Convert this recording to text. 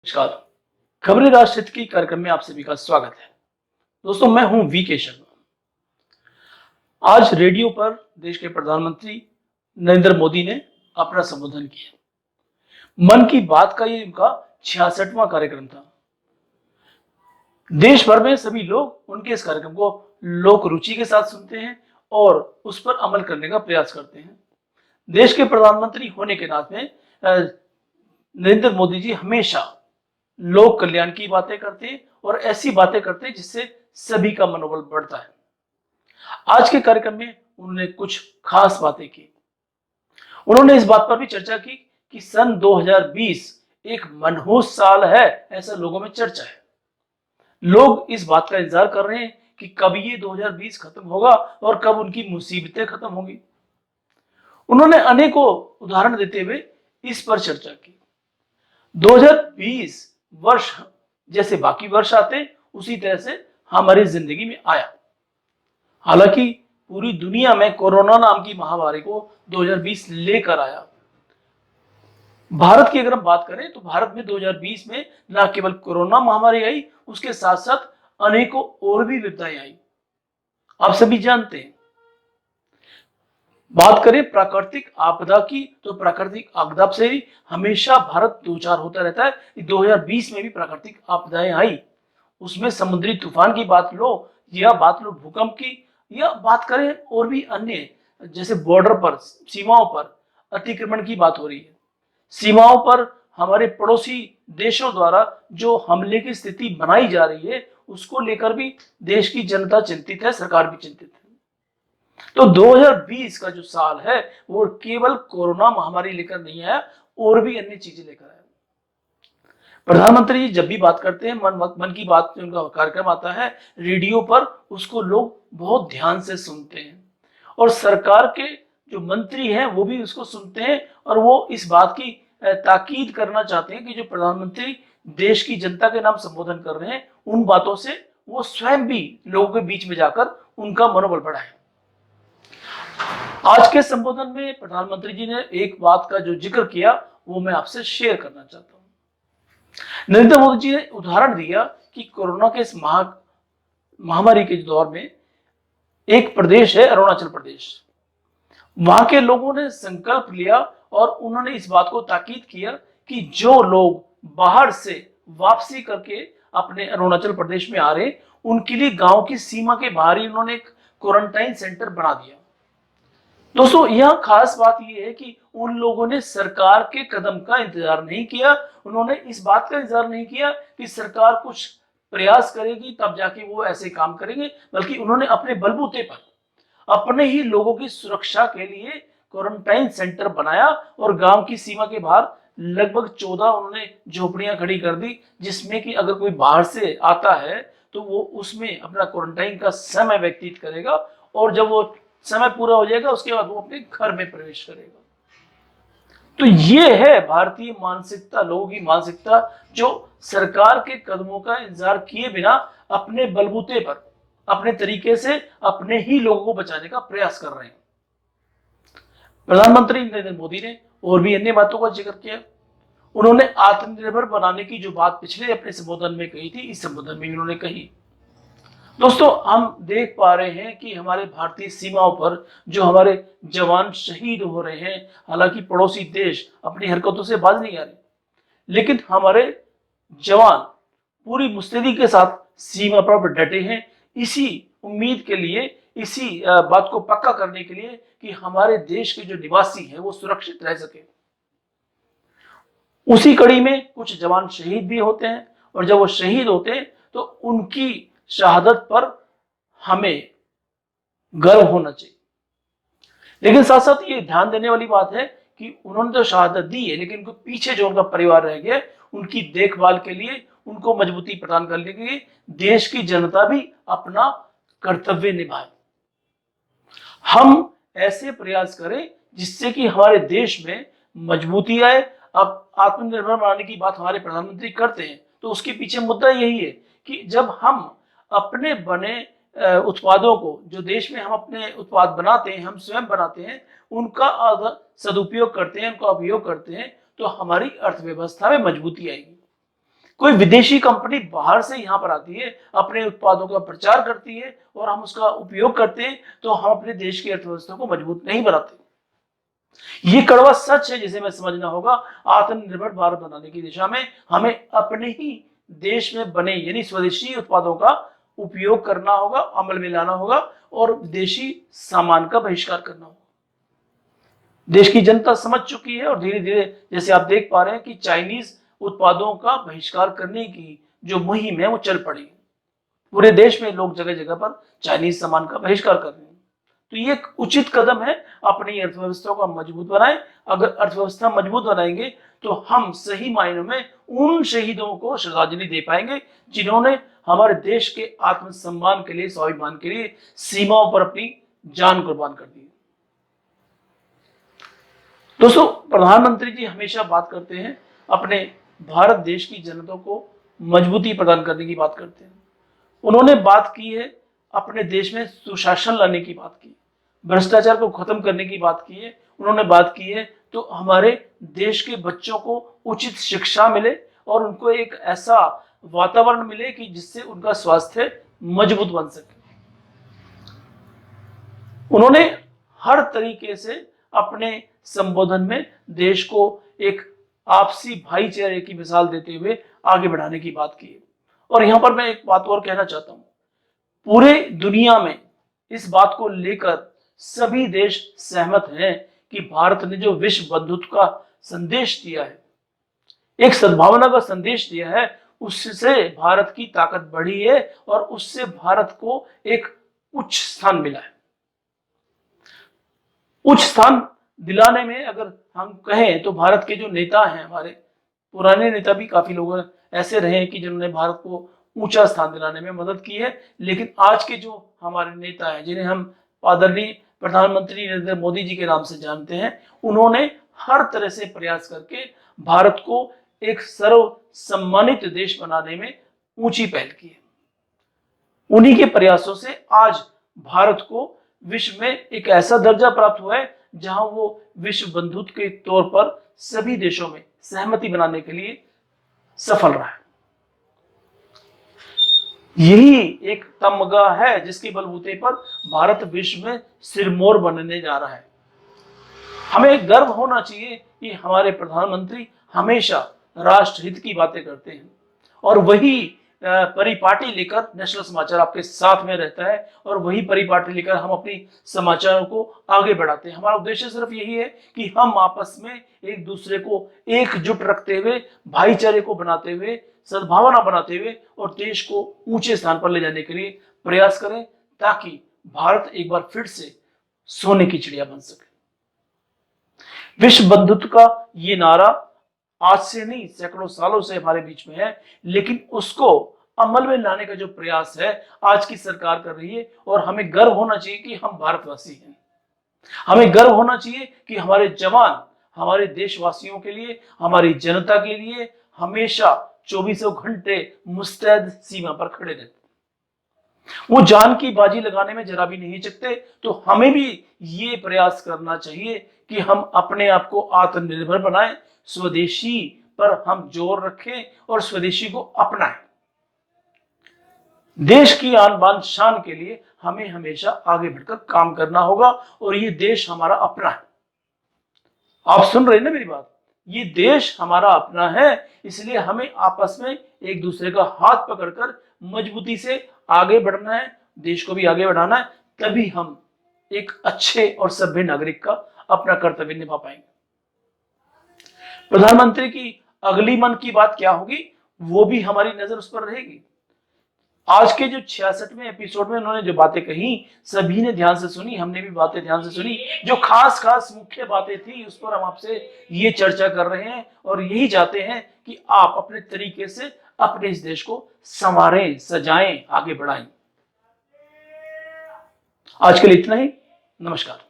नमस्कार। खबरें राष्ट्र हित की कार्यक्रम में आप सभी का स्वागत है। दोस्तों, मैं हूं वी के शर्मा। आज रेडियो पर देश के प्रधानमंत्री नरेंद्र मोदी ने अपना संबोधन किया। मन की बात का ये उनका 66वां कार्यक्रम था। देश भर में सभी लोग उनके इस कार्यक्रम को लोक रुचि के साथ सुनते हैं और उस पर अमल करने का प्रयास करते हैं। देश के प्रधानमंत्री होने के नाते नरेंद्र मोदी जी हमेशा लोक कल्याण की बातें करते हैं और ऐसी बातें करते हैं जिससे सभी का मनोबल बढ़ता है। आज के कार्यक्रम में उन्होंने कुछ खास बातें की। उन्होंने इस बात पर भी चर्चा की कि सन 2020 एक मनहूस साल है, ऐसा लोगों में चर्चा है। लोग इस बात का इंतजार कर रहे हैं कि कब ये 2020 खत्म होगा और कब उनकी मुसीबतें खत्म होंगी। उन्होंने अनेकों उदाहरण देते हुए इस पर चर्चा की। 2020 वर्ष जैसे बाकी वर्ष आते उसी तरह से हमारी जिंदगी में आया। हालांकि पूरी दुनिया में कोरोना नाम की महामारी को 2020 लेकर आया। भारत की अगर हम बात करें तो भारत में 2020 में न केवल कोरोना महामारी आई, उसके साथ साथ अनेकों और भी विपदाएं आई। आप सभी जानते हैं। बात करें प्राकृतिक आपदा की तो प्राकृतिक आपदा से ही हमेशा भारत दो चार होता रहता है। 2020 में भी प्राकृतिक आपदाएं आई, उसमें समुद्री तूफान की बात लो या बात लो भूकंप की, या बात करें और भी अन्य जैसे बॉर्डर पर सीमाओं पर अतिक्रमण की बात हो रही है। सीमाओं पर हमारे पड़ोसी देशों द्वारा जो हमले की स्थिति बनाई जा रही है उसको लेकर भी देश की जनता चिंतित है, सरकार भी चिंतित है। तो 2020 का जो साल है वो केवल कोरोना महामारी लेकर नहीं आया, और भी अन्य चीजें लेकर आया। प्रधानमंत्री जब भी बात करते हैं, मन की बात उनका कार्यक्रम आता है रेडियो पर, उसको लोग बहुत ध्यान से सुनते हैं और सरकार के जो मंत्री हैं वो भी उसको सुनते हैं और वो इस बात की ताकीद करना चाहते हैं कि जो प्रधानमंत्री देश की जनता के नाम संबोधन कर रहे हैं उन बातों से वो स्वयं भी लोगों के बीच में जाकर उनका मनोबल बढ़ाएं। आज के संबोधन में प्रधानमंत्री जी ने एक बात का जो जिक्र किया वो मैं आपसे शेयर करना चाहता हूं। नरेंद्र मोदी जी ने उदाहरण दिया कि कोरोना के इस महामारी के दौर में एक प्रदेश है अरुणाचल प्रदेश। वहां के लोगों ने संकल्प लिया और उन्होंने इस बात को ताकीद किया कि जो लोग बाहर से वापसी करके अपने अरुणाचल प्रदेश में आ रहे उनके लिए गांव की सीमा के बाहर ही उन्होंने एक क्वारंटाइन सेंटर बना दिया। दोस्तों, यह खास बात यह है कि उन लोगों ने सरकार के कदम का इंतजार नहीं किया। उन्होंने इस बात का इंतजार नहीं किया कि सरकार कुछ प्रयास करेगी तब जाके वो ऐसे काम करेंगे, बल्कि उन्होंने अपने बलबूते पर अपने ही लोगों की सुरक्षा के लिए क्वारंटाइन सेंटर बनाया और गांव की सीमा के बाहर लगभग 14 उन्होंने झोपड़ियां खड़ी कर दी, जिसमें कि अगर कोई बाहर से आता है तो वो उसमें अपना क्वारंटाइन का समय व्यतीत करेगा और जब वो समय पूरा हो जाएगा उसके बाद वो अपने घर में प्रवेश करेगा। तो ये है भारतीय मानसिकता, लोगों की मानसिकता, जो सरकार के कदमों का इंतजार किए बिना अपने बलबूते पर अपने तरीके से अपने ही लोगों को बचाने का प्रयास कर रहे हैं। प्रधानमंत्री नरेंद्र मोदी ने और भी अन्य बातों का जिक्र किया। उन्होंने आत्मनिर्भर बनाने की जो बात पिछले अपने संबोधन में कही थी, इस संबोधन में उन्होंने कही। दोस्तों, हम देख पा रहे हैं कि हमारे भारतीय सीमाओं पर जो हमारे जवान शहीद हो रहे हैं, हालांकि पड़ोसी देश अपनी हरकतों से बाज नहीं आ रहे, लेकिन हमारे जवान पूरी मुस्तैदी के साथ सीमा पर डटे हैं, इसी उम्मीद के लिए, इसी बात को पक्का करने के लिए कि हमारे देश के जो निवासी हैं वो सुरक्षित रह सके। उसी कड़ी में कुछ जवान शहीद भी होते हैं और जब वो शहीद होते हैं तो उनकी शहादत पर हमें गर्व होना चाहिए। लेकिन साथ साथ ये ध्यान देने वाली बात है कि उन्होंने तो शहादत दी है, लेकिन उनके पीछे जो उनका परिवार रह गया उनकी देखभाल के लिए, उनको मजबूती प्रदान करने के लिए देश की जनता भी अपना कर्तव्य निभाए। हम ऐसे प्रयास करें जिससे कि हमारे देश में मजबूती आए। अब आत्मनिर्भर बनाने की बात हमारे प्रधानमंत्री करते हैं तो उसके पीछे मुद्दा यही है कि जब हम अपने बने उत्पादों को, जो देश में हम अपने उत्पाद बनाते हैं, हम स्वयं बनाते हैं, उनका सदुपयोग करते हैं, उनका उपयोग करते हैं, तो हमारी अर्थव्यवस्था में मजबूती आएगी। कोई विदेशी कंपनी बाहर से यहाँ पर आती है, अपने उत्पादों का प्रचार करती है और हम उसका उपयोग करते हैं, तो हम अपने देश की अर्थव्यवस्था को मजबूत नहीं बनाते। ये कड़वा सच है जिसे हमें समझना होगा। आत्मनिर्भर भारत बनाने की दिशा में हमें अपने ही देश में बने यानी स्वदेशी उत्पादों का उपयोग करना होगा, अमल में लाना होगा और विदेशी सामान का बहिष्कार करना होगा। देश की जनता समझ चुकी है और धीरे धीरे जैसे आप देख पा रहे हैं कि चाइनीज उत्पादों का बहिष्कार करने की जो मुहिम है वो चल पड़ी। पूरे देश में लोग जगह जगह पर चाइनीज सामान का बहिष्कार कर रहे हैं। तो ये एक उचित कदम है, अपनी अर्थव्यवस्था को मजबूत बनाएं। अगर अर्थव्यवस्था मजबूत बनाएंगे तो हम सही मायनों में उन शहीदों को श्रद्धांजलि दे पाएंगे जिन्होंने हमारे देश के आत्मसम्मान के लिए, स्वाभिमान के लिए सीमाओं पर अपनी जान कुर्बान कर दी। दोस्तों, प्रधानमंत्री जी हमेशा बात करते हैं अपने भारत देश की जनता को मजबूती प्रदान करने की बात करते हैं। उन्होंने बात की है अपने देश में सुशासन लाने की बात की, भ्रष्टाचार को खत्म करने की बात की है। उन्होंने बात की है तो हमारे देश के बच्चों को उचित शिक्षा मिले और उनको एक ऐसा वातावरण मिले कि जिससे उनका स्वास्थ्य मजबूत बन सके। उन्होंने हर तरीके से अपने संबोधन में देश को एक आपसी भाईचारे की मिसाल देते हुए आगे बढ़ाने की बात की है। और यहां पर मैं एक बात और कहना चाहता हूं, पूरे दुनिया में इस बात को लेकर सभी देश सहमत हैं कि भारत ने जो विश्व बंधुत्व का संदेश दिया है, एक सद्भावना का संदेश दिया है, उससे भारत की ताकत बढ़ी है और उससे भारत को एक उच्च स्थान मिला है। उच्च स्थान दिलाने में अगर हम कहें तो भारत के जो नेता हैं, हमारे पुराने नेता भी काफी लोग ऐसे रहे हैं कि जिन्होंने भारत को ऊंचा स्थान दिलाने में मदद की है, लेकिन आज के जो हमारे नेता हैं जिन्हें हम आदरणीय प्रधानमंत्री नरेंद्र मोदी जी के नाम से जानते हैं, उन्होंने हर तरह से प्रयास करके भारत को एक सर्व सम्मानित देश बनाने में ऊंची पहल की है। उन्हीं के प्रयासों से आज भारत को विश्व में एक ऐसा दर्जा प्राप्त हुआ है जहां वो विश्व बंधुत्व के तौर पर सभी देशों में सहमति बनाने के लिए सफल रहा है। यही एक तमगा है जिसके बलबूते पर भारत विश्व में सिरमौर बनने जा रहा है। हमें गर्व होना चाहिए कि हमारे प्रधानमंत्री हमेशा राष्ट्रहित की बातें करते हैं और वही परिपाटी लेकर नेशनल समाचार आपके साथ में रहता है और वही परिपाटी लेकर हम अपनी समाचारों को आगे बढ़ाते हैं। हमारा उद्देश्य सिर्फ यही है कि हम आपस में एक दूसरे को एकजुट रखते हुए, भाईचारे को बनाते हुए, सद्भावना बनाते हुए और देश को ऊंचे स्थान पर ले जाने के लिए प्रयास करें ताकि भारत एक बार फिर से सोने की चिड़िया बन सके। विश्व बंधुत्व का ये नारा आज से नहीं, सैकड़ों सालों से हमारे बीच में है, लेकिन उसको अमल में लाने का जो प्रयास है आज की सरकार कर रही है और हमें गर्व होना चाहिए कि हम भारतवासी हैं। हमें गर्व होना चाहिए कि हमारे जवान हमारे देशवासियों के लिए, हमारी जनता के लिए हमेशा 24 घंटे मुस्तैद सीमा पर खड़े रहते। वो जान की बाजी लगाने में जरा भी नहीं चकते। तो हमें भी ये प्रयास करना चाहिए कि हम अपने आप को आत्मनिर्भर बनाएं, स्वदेशी पर हम जोर रखें और स्वदेशी को अपनाएं। देश की आन बान शान के लिए हमें हमेशा आगे बढ़कर काम करना होगा और ये देश हमारा अपना है। आप सुन रहे हैं ना मेरी बात? ये देश हमारा अपना है, इसलिए हमें आपस में एक दूसरे का हाथ पकड़कर मजबूती से आगे बढ़ना है, देश को भी आगे बढ़ाना है, तभी हम एक अच्छे और सभ्य नागरिक का अपना कर्तव्य निभा पाएंगे। प्रधानमंत्री की अगली मन की बात क्या होगी, वो भी हमारी नजर उस पर रहेगी। आज के जो 66वें एपिसोड में उन्होंने जो बातें कही, सभी ने ध्यान से सुनी, हमने भी बातें ध्यान से सुनी। जो खास खास मुख्य बातें थी उस पर हम आपसे ये चर्चा कर रहे हैं और यही चाहते हैं कि आप अपने तरीके से अपने इस देश को संवारें, सजाएं, आगे बढ़ाएं। आज के लिए इतना ही। नमस्कार।